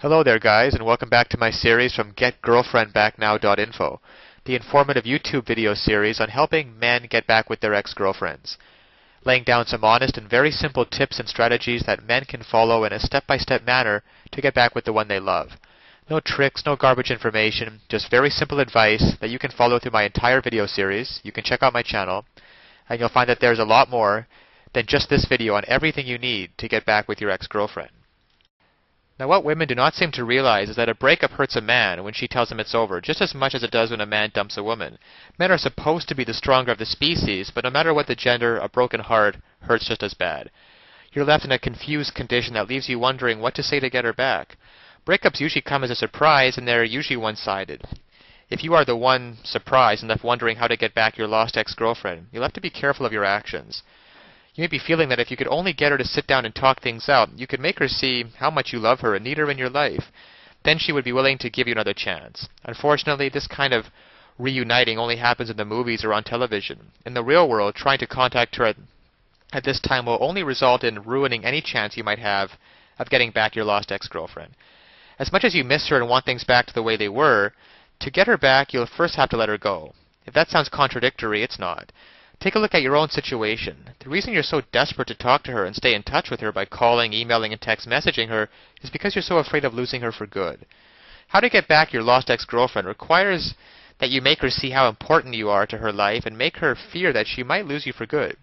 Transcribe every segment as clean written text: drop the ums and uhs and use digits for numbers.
Hello there guys, and welcome back to my series from GetGirlfriendBackNow.info, the informative YouTube video series on helping men get back with their ex-girlfriends, laying down some honest and very simple tips and strategies that men can follow in a step-by-step manner to get back with the one they love. No tricks, no garbage information, just very simple advice that you can follow through my entire video series. You can check out my channel, and you'll find that there's a lot more than just this video on everything you need to get back with your ex-girlfriend. Now, what women do not seem to realize is that a breakup hurts a man when she tells him it's over, just as much as it does when a man dumps a woman. Men are supposed to be the stronger of the species, but no matter what the gender, a broken heart hurts just as bad. You're left in a confused condition that leaves you wondering what to say to get her back. Breakups usually come as a surprise, and they're usually one-sided. If you are the one surprised and left wondering how to get back your lost ex-girlfriend, you'll have to be careful of your actions. You may be feeling that if you could only get her to sit down and talk things out, you could make her see how much you love her and need her in your life. Then she would be willing to give you another chance. Unfortunately, this kind of reuniting only happens in the movies or on television. In the real world, trying to contact her at this time will only result in ruining any chance you might have of getting back your lost ex-girlfriend. As much as you miss her and want things back to the way they were, to get her back, you'll first have to let her go. If that sounds contradictory, it's not. Take a look at your own situation. The reason you're so desperate to talk to her and stay in touch with her by calling, emailing, and text messaging her is because you're so afraid of losing her for good. How to get back your lost ex-girlfriend requires that you make her see how important you are to her life and make her fear that she might lose you for good.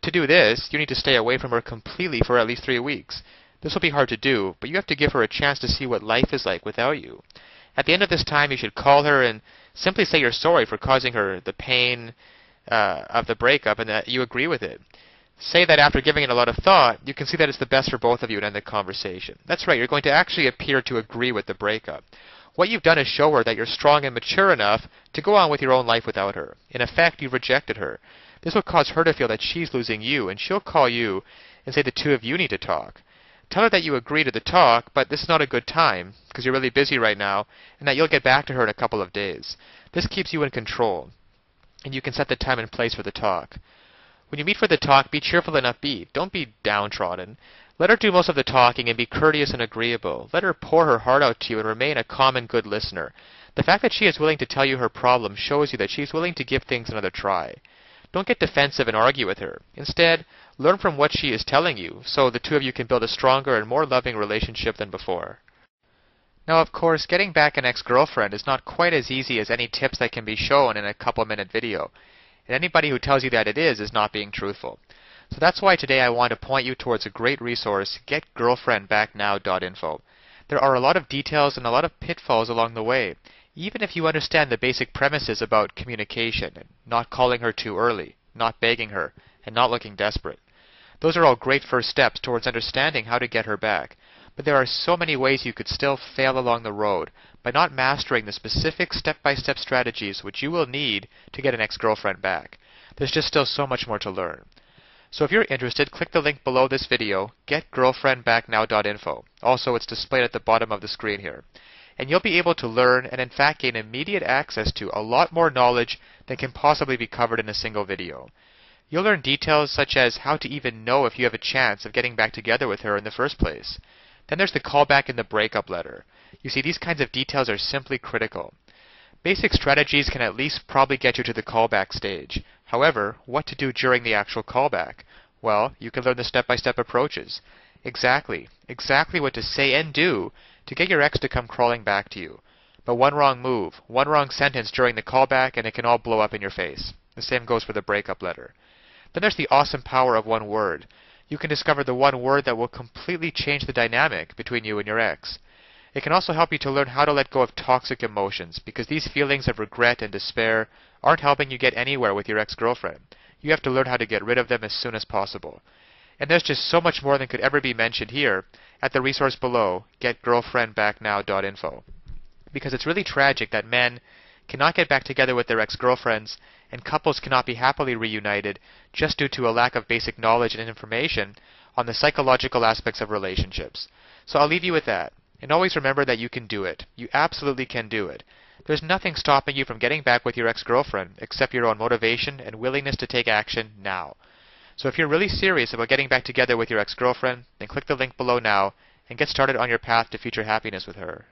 To do this, you need to stay away from her completely for at least 3 weeks. This will be hard to do, but you have to give her a chance to see what life is like without you. At the end of this time, you should call her and simply say you're sorry for causing her the pain of the breakup and that you agree with it. Say that after giving it a lot of thought, you can see that it's the best for both of you and end the conversation. That's right, you're going to actually appear to agree with the breakup. What you've done is show her that you're strong and mature enough to go on with your own life without her. In effect, you've rejected her. This will cause her to feel that she's losing you, and she'll call you and say the two of you need to talk. Tell her that you agree to the talk, but this is not a good time because you're really busy right now, and that you'll get back to her in a couple of days. This keeps you in control, and you can set the time and place for the talk. When you meet for the talk, be cheerful and upbeat. Don't be downtrodden. Let her do most of the talking and be courteous and agreeable. Let her pour her heart out to you and remain a calm and good listener. The fact that she is willing to tell you her problem shows you that she's willing to give things another try. Don't get defensive and argue with her. Instead, learn from what she is telling you so the two of you can build a stronger and more loving relationship than before. Now, of course, getting back an ex-girlfriend is not quite as easy as any tips that can be shown in a couple-minute video. And anybody who tells you that it is not being truthful. So that's why today I want to point you towards a great resource, GetGirlfriendBackNow.info. There are a lot of details and a lot of pitfalls along the way, even if you understand the basic premises about communication, and not calling her too early, not begging her, and not looking desperate. Those are all great first steps towards understanding how to get her back. But there are so many ways you could still fail along the road by not mastering the specific step-by-step strategies which you will need to get an ex-girlfriend back. There's just still so much more to learn. So if you're interested, click the link below this video, GetGirlfriendBackNow.info. Also, it's displayed at the bottom of the screen here. And you'll be able to learn and in fact gain immediate access to a lot more knowledge than can possibly be covered in a single video. You'll learn details such as how to even know if you have a chance of getting back together with her in the first place. Then there's the callback and the breakup letter. You see, these kinds of details are simply critical. Basic strategies can at least probably get you to the callback stage. However, what to do during the actual callback? Well, you can learn the step-by-step approaches. Exactly what to say and do to get your ex to come crawling back to you. But one wrong move, one wrong sentence during the callback, and it can all blow up in your face. The same goes for the breakup letter. Then there's the awesome power of one word. You can discover the one word that will completely change the dynamic between you and your ex. It can also help you to learn how to let go of toxic emotions, because these feelings of regret and despair aren't helping you get anywhere with your ex-girlfriend. You have to learn how to get rid of them as soon as possible. And there's just so much more than could ever be mentioned here at the resource below, GetGirlfriendBackNow.info. Because it's really tragic that men cannot get back together with their ex-girlfriends, and couples cannot be happily reunited just due to a lack of basic knowledge and information on the psychological aspects of relationships. So I'll leave you with that. And always remember that you can do it. You absolutely can do it. There's nothing stopping you from getting back with your ex-girlfriend except your own motivation and willingness to take action now. So if you're really serious about getting back together with your ex-girlfriend, then click the link below now and get started on your path to future happiness with her.